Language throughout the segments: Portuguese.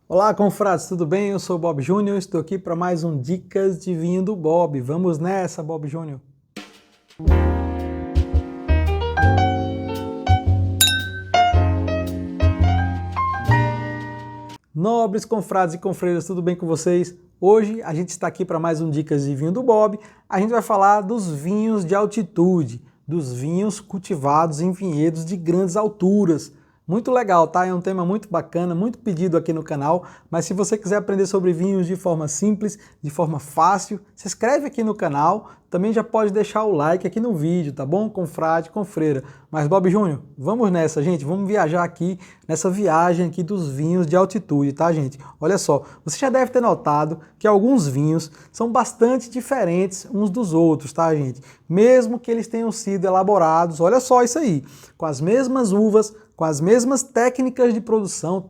Olá, confrades, tudo bem? Eu sou o Bob Júnior, estou aqui para mais um Dicas de Vinho do Bob. Vamos nessa, Bob Júnior! Nobres confrades e confreiras, tudo bem com vocês? Hoje a gente está aqui para mais um Dicas de Vinho do Bob. A gente vai falar dos vinhos de altitude, dos vinhos cultivados em vinhedos de grandes alturas. Muito legal, tá? É um tema muito bacana, muito pedido aqui no canal, mas se você quiser aprender sobre vinhos de forma simples, de forma fácil, se inscreve aqui no canal, também já pode deixar o like aqui no vídeo, tá bom? Confrade, confreira. Mas Bob Júnior, vamos nessa, gente, vamos viajar aqui, nessa viagem aqui dos vinhos de altitude, tá, gente? Olha só, você já deve ter notado que alguns vinhos são bastante diferentes uns dos outros, tá, gente? Mesmo que eles tenham sido elaborados, olha só isso aí, com as mesmas uvas, com as mesmas técnicas de produção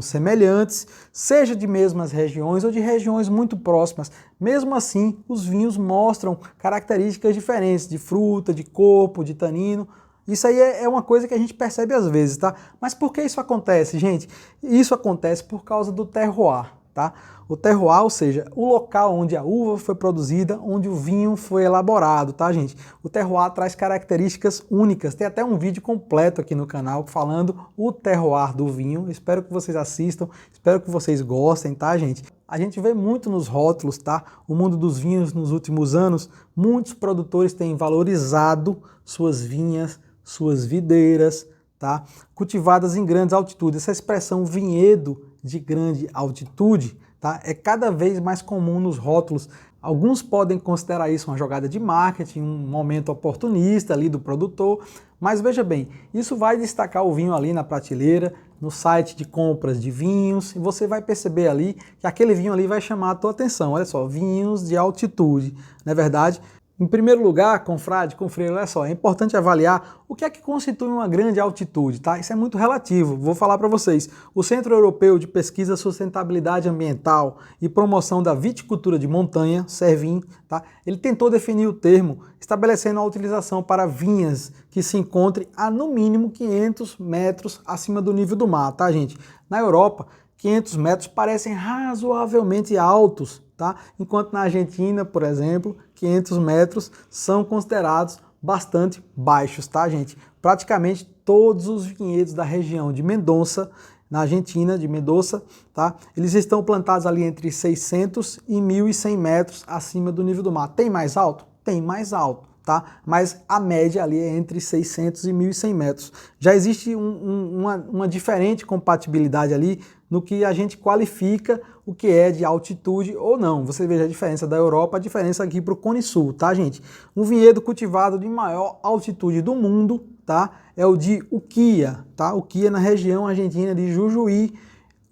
semelhantes, seja de mesmas regiões ou de regiões muito próximas. Mesmo assim, os vinhos mostram características diferentes de fruta, de corpo, de tanino. Isso aí é uma coisa que a gente percebe às vezes, tá? Mas por que isso acontece, gente? Isso acontece por causa do terroir, tá? O terroir, ou seja, o local onde a uva foi produzida, onde o vinho foi elaborado, tá, gente? O terroir traz características únicas. Tem até um vídeo completo aqui no canal falando o terroir do vinho. Espero que vocês assistam, espero que vocês gostem, tá, gente? A gente vê muito nos rótulos, tá? O mundo dos vinhos nos últimos anos, muitos produtores têm valorizado suas vinhas, suas videiras, tá? Cultivadas em grandes altitudes. Essa expressão vinhedo de grande altitude, tá? É cada vez mais comum nos rótulos. Alguns podem considerar isso uma jogada de marketing, um momento oportunista ali do produtor, mas veja bem, isso vai destacar o vinho ali na prateleira, no site de compras de vinhos, e você vai perceber ali que aquele vinho ali vai chamar a tua atenção. Olha só, vinhos de altitude, não é verdade? Em primeiro lugar, confrade, confreiro, olha só, é importante avaliar o que é que constitui uma grande altitude, tá? Isso é muito relativo, vou falar para vocês. O Centro Europeu de Pesquisa, Sustentabilidade Ambiental e Promoção da Viticultura de Montanha, CERVIM, tá? Ele tentou definir o termo, estabelecendo a utilização para vinhas que se encontrem a no mínimo 500 metros acima do nível do mar, tá, gente? Na Europa, 500 metros parecem razoavelmente altos, tá? Enquanto na Argentina, por exemplo, 500 metros são considerados bastante baixos, tá, gente? Praticamente todos os vinhedos da região de Mendoza, na Argentina, de Mendoza, tá? Eles estão plantados ali entre 600 e 1.100 metros acima do nível do mar. Tem mais alto? Tem mais alto, tá? Mas a média ali é entre 600 e 1.100 metros. Já existe uma diferente compatibilidade ali no que a gente qualifica o que é de altitude ou não. Você veja a diferença da Europa, a diferença aqui para o Cone Sul, tá, gente? Um vinhedo cultivado de maior altitude do mundo, tá? É o de Uquia, tá? Uquia na região argentina de Jujuy,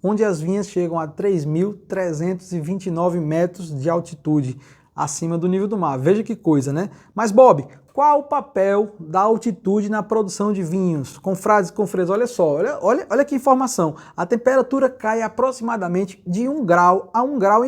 onde as vinhas chegam a 3.329 metros de altitude acima do nível do mar. Veja que coisa, né? Mas, Bob, qual o papel da altitude na produção de vinhos? Confrades e confreiras, olha só, olha que informação. A temperatura cai aproximadamente de 1 grau a 1,5 graus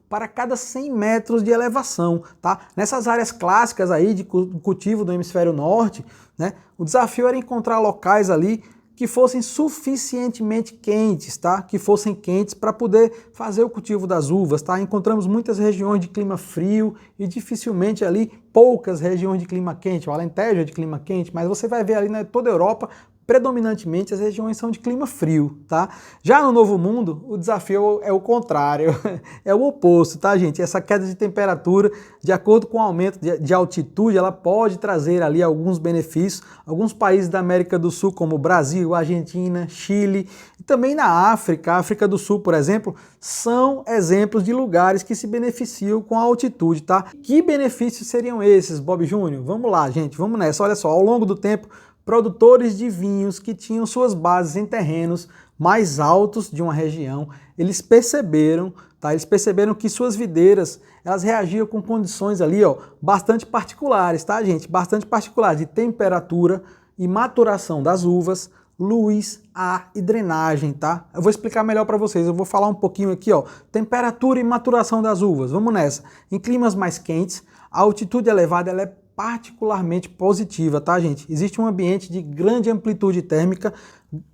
para cada 100 metros de elevação, tá? Nessas áreas clássicas aí de cultivo do hemisfério norte, né? O desafio era encontrar locais ali que fossem suficientemente quentes, tá? Que fossem quentes para poder fazer o cultivo das uvas, tá? Encontramos muitas regiões de clima frio e dificilmente ali poucas regiões de clima quente. O Alentejo é de clima quente, mas você vai ver ali na toda a Europa, predominantemente as regiões são de clima frio, tá? Já no Novo Mundo, o desafio é o contrário, é o oposto, tá, gente? Essa queda de temperatura, de acordo com o aumento de altitude, ela pode trazer ali alguns benefícios. Alguns países da América do Sul, como Brasil, Argentina, Chile, e também na África, África do Sul, por exemplo, são exemplos de lugares que se beneficiam com a altitude, tá? Que benefícios seriam esses, Bob Júnior? Vamos lá, gente, vamos nessa. Olha só, ao longo do tempo, produtores de vinhos que tinham suas bases em terrenos mais altos de uma região, eles perceberam, tá? Eles perceberam que suas videiras, elas reagiam com condições ali, ó, bastante particulares, tá, gente? Bastante particulares de temperatura e maturação das uvas, luz, ar e drenagem, tá? Eu vou explicar melhor para vocês, eu vou falar um pouquinho aqui, ó, temperatura e maturação das uvas. Vamos nessa. Em climas mais quentes, a altitude elevada ela é particularmente positiva, tá, gente? Existe um ambiente de grande amplitude térmica.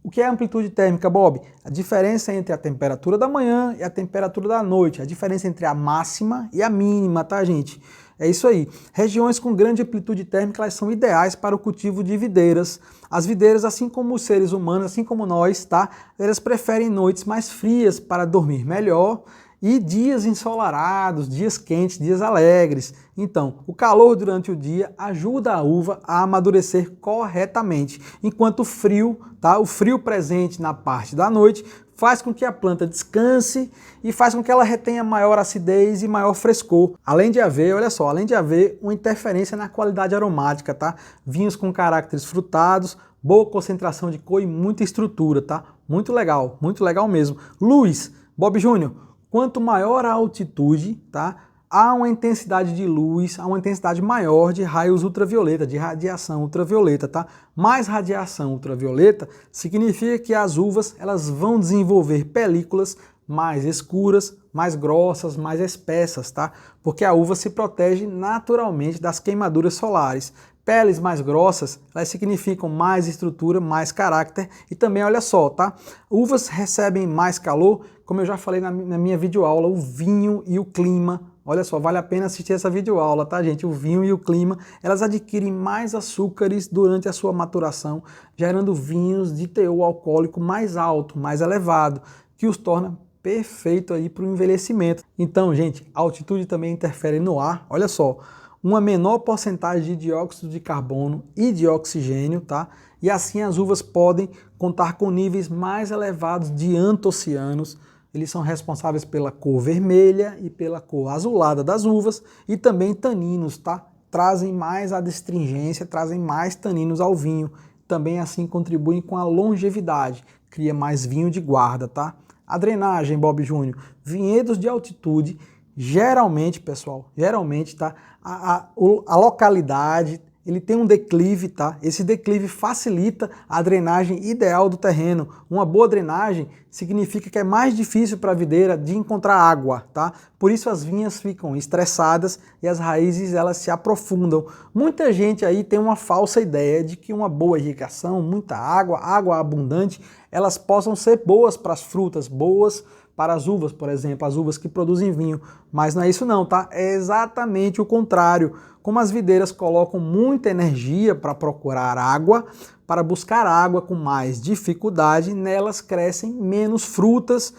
O que é amplitude térmica, Bob? A diferença entre a temperatura da manhã e a temperatura da noite, a diferença entre a máxima e a mínima, tá, gente? É isso aí. Regiões com grande amplitude térmica, elas são ideais para o cultivo de videiras. As videiras, assim como os seres humanos, assim como nós, tá? Elas preferem noites mais frias para dormir melhor e dias ensolarados, dias quentes, dias alegres. Então, o calor durante o dia ajuda a uva a amadurecer corretamente, enquanto o frio, tá? O frio presente na parte da noite faz com que a planta descanse e faz com que ela retenha maior acidez e maior frescor. Além de haver, olha só, além de haver uma interferência na qualidade aromática, tá? Vinhos com caracteres frutados, boa concentração de cor e muita estrutura, tá? Muito legal mesmo. Luz, Bob Júnior, quanto maior a altitude, tá? Há uma intensidade de luz, há uma intensidade maior de raios ultravioleta, de radiação ultravioleta, tá? Mais radiação ultravioleta significa que as uvas elas vão desenvolver películas mais escuras, mais grossas, mais espessas, tá? Porque a uva se protege naturalmente das queimaduras solares. Peles mais grossas, elas significam mais estrutura, mais caráter e também, olha só, tá? Uvas recebem mais calor, como eu já falei na minha videoaula, o vinho e o clima. Olha só, vale a pena assistir essa videoaula, tá, gente? O vinho e o clima, elas adquirem mais açúcares durante a sua maturação, gerando vinhos de teor alcoólico mais alto, mais elevado, que os torna perfeito aí para o envelhecimento. Então, gente, a altitude também interfere no ar. Olha só, uma menor porcentagem de dióxido de carbono e de oxigênio, tá? E assim as uvas podem contar com níveis mais elevados de antocianos. Eles são responsáveis pela cor vermelha e pela cor azulada das uvas e também taninos, tá? Trazem mais adstringência, trazem mais taninos ao vinho. Também assim contribuem com a longevidade, cria mais vinho de guarda, tá? A drenagem, Bob Júnior, vinhedos de altitude, geralmente, pessoal, tá? A localidade, ele tem um declive, tá? Esse declive facilita a drenagem ideal do terreno. Uma boa drenagem significa que é mais difícil para a videira de encontrar água, tá? Por isso as vinhas ficam estressadas e as raízes elas se aprofundam. Muita gente aí tem uma falsa ideia de que uma boa irrigação, muita água, água abundante, elas possam ser boas para as frutas, boas para as uvas, por exemplo, as uvas que produzem vinho. Mas não é isso não, tá? É exatamente o contrário. Como as videiras colocam muita energia para procurar água, para buscar água com mais dificuldade, nelas crescem menos frutas,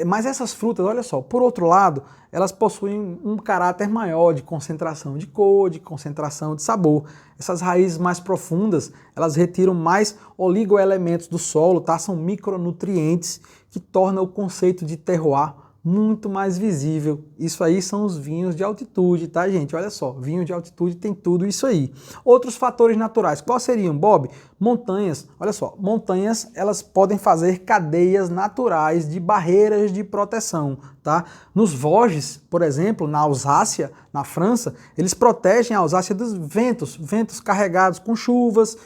mas essas frutas, olha só, por outro lado, elas possuem um caráter maior de concentração de cor, de concentração de sabor. Essas raízes mais profundas, elas retiram mais oligoelementos do solo, tá? São micronutrientes que tornam o conceito de terroir muito mais visível. Isso aí são os vinhos de altitude, tá, gente? Olha só, vinho de altitude tem tudo isso aí. Outros fatores naturais, quais seriam, Bob? Montanhas, olha só, montanhas, elas podem fazer cadeias naturais de barreiras de proteção, tá? Nos Vosges, por exemplo, na Alsácia, na França, eles protegem a Alsácia dos ventos carregados com chuvas,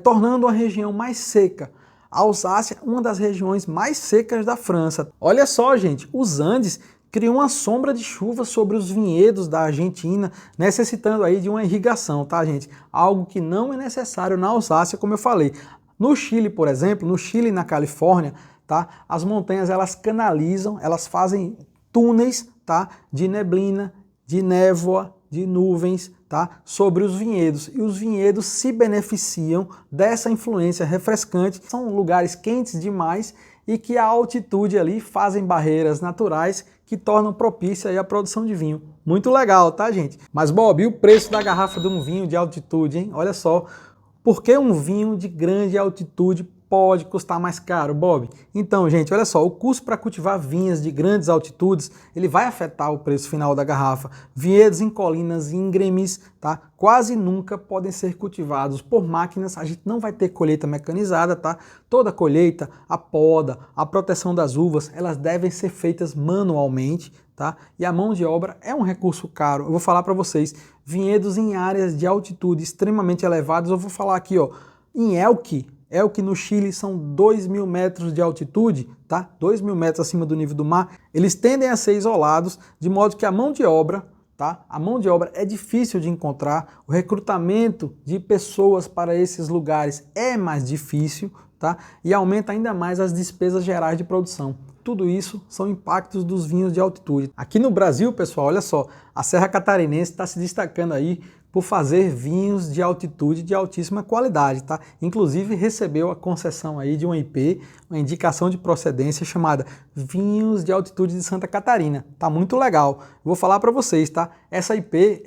tornando a região mais seca. A Alsácia, uma das regiões mais secas da França. Olha só, gente, os Andes criam uma sombra de chuva sobre os vinhedos da Argentina, necessitando aí de uma irrigação, tá, gente? Algo que não é necessário na Alsácia, como eu falei. No Chile, por exemplo, no Chile e na Califórnia, tá? As montanhas, elas canalizam, elas fazem túneis, tá? De neblina, de névoa, de nuvens, tá? Sobre os vinhedos. E os vinhedos se beneficiam dessa influência refrescante. São lugares quentes demais e que a altitude ali fazem barreiras naturais que tornam propícia aí a produção de vinho. Muito legal, tá, gente? Mas, Bob, e o preço da garrafa de um vinho de altitude, hein? Olha só, por que um vinho de grande altitude pode custar mais caro, Bob? Então, gente, olha só, o custo para cultivar vinhas de grandes altitudes, ele vai afetar o preço final da garrafa. Vinhedos em colinas íngremes, tá? Quase nunca podem ser cultivados por máquinas, a gente não vai ter colheita mecanizada, tá? Toda colheita, a poda, a proteção das uvas, elas devem ser feitas manualmente, tá? E a mão de obra é um recurso caro. Eu vou falar para vocês, vinhedos em áreas de altitude extremamente elevadas, eu vou falar aqui, ó, em Elqui no Chile são 2.000 metros de altitude, tá? 2.000 metros acima do nível do mar. Eles tendem a ser isolados, de modo que a mão de obra tá? A mão de obra é difícil de encontrar, o recrutamento de pessoas para esses lugares é mais difícil, tá? E aumenta ainda mais as despesas gerais de produção. Tudo isso são impactos dos vinhos de altitude. Aqui no Brasil, pessoal, olha só, a Serra Catarinense está se destacando aí por fazer vinhos de altitude de altíssima qualidade, tá? Inclusive recebeu a concessão aí de uma IP, uma indicação de procedência chamada Vinhos de Altitude de Santa Catarina. Tá muito legal. Vou falar para vocês, tá? Essa IP,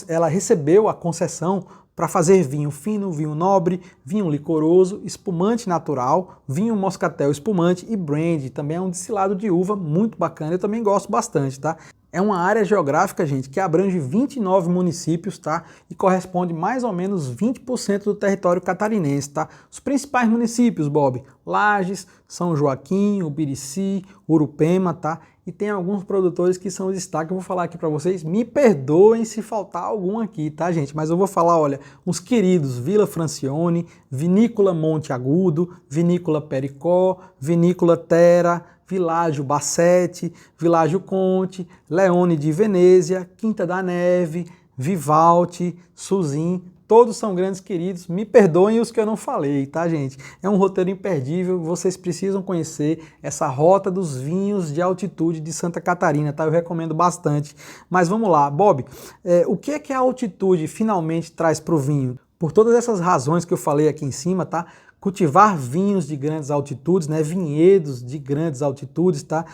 ela recebeu a concessão para fazer vinho fino, vinho nobre, vinho licoroso, espumante natural, vinho moscatel espumante e brandy. Também é um destilado de uva muito bacana, eu também gosto bastante, tá? É uma área geográfica, gente, que abrange 29 municípios, tá? E corresponde mais ou menos 20% do território catarinense, tá? Os principais municípios, Bob: Lages, São Joaquim, Ubirici, Urupema, tá? E tem alguns produtores que são destaque, eu vou falar aqui para vocês, me perdoem se faltar algum aqui, tá, gente? Mas eu vou falar, olha, uns queridos: Vila Francione, Vinícola Monte Agudo, Vinícola Pericó, Vinícola Terra, Világio Bassetti, Világio Conte, Leone de Venezia, Quinta da Neve, Vivaldi, Suzin, todos são grandes queridos. Me perdoem os que eu não falei, tá, gente? É um roteiro imperdível, vocês precisam conhecer essa rota dos vinhos de altitude de Santa Catarina, tá? Eu recomendo bastante. Mas vamos lá, Bob, o que é que a altitude finalmente traz para o vinho? Por todas essas razões que eu falei aqui em cima, tá? Cultivar vinhos de grandes altitudes, né, vinhedos de grandes altitudes, tá,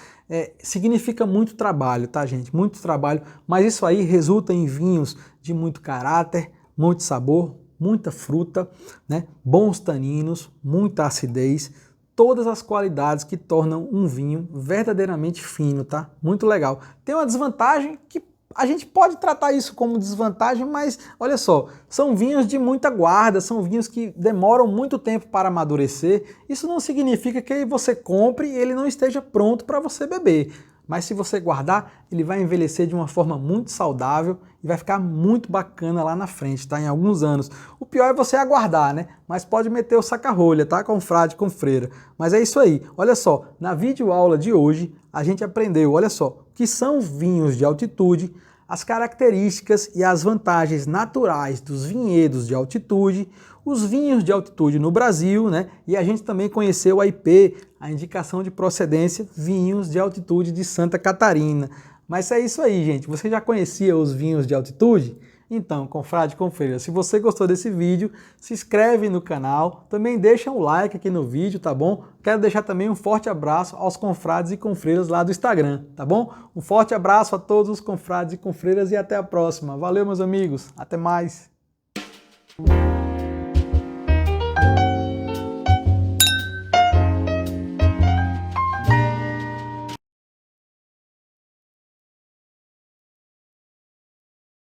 significa muito trabalho, tá, gente? Muito trabalho, mas isso aí resulta em vinhos de muito caráter, muito sabor, muita fruta, né, bons taninos, muita acidez, todas as qualidades que tornam um vinho verdadeiramente fino, tá? Muito legal. Tem uma desvantagem que a gente pode tratar isso como desvantagem, mas olha só, são vinhos de muita guarda, são vinhos que demoram muito tempo para amadurecer. Isso não significa que você compre e ele não esteja pronto para você beber. Mas se você guardar, ele vai envelhecer de uma forma muito saudável e vai ficar muito bacana lá na frente, tá? Em alguns anos. O pior é você aguardar, né? Mas pode meter o saca-rolha, tá? Confrade, com freira. Mas é isso aí. Olha só, na videoaula de hoje, a gente aprendeu, olha só, o que são vinhos de altitude, as características e as vantagens naturais dos vinhedos de altitude, os vinhos de altitude no Brasil, né? E a gente também conheceu a IP, a indicação de procedência, vinhos de altitude de Santa Catarina. Mas é isso aí, gente. Você já conhecia os vinhos de altitude? Então, confrade, confreira, se você gostou desse vídeo, se inscreve no canal, também deixa um like aqui no vídeo, tá bom? Quero deixar também um forte abraço aos confrades e confreiras lá do Instagram, tá bom? Um forte abraço a todos os confrades e confreiras e até a próxima. Valeu, meus amigos. Até mais.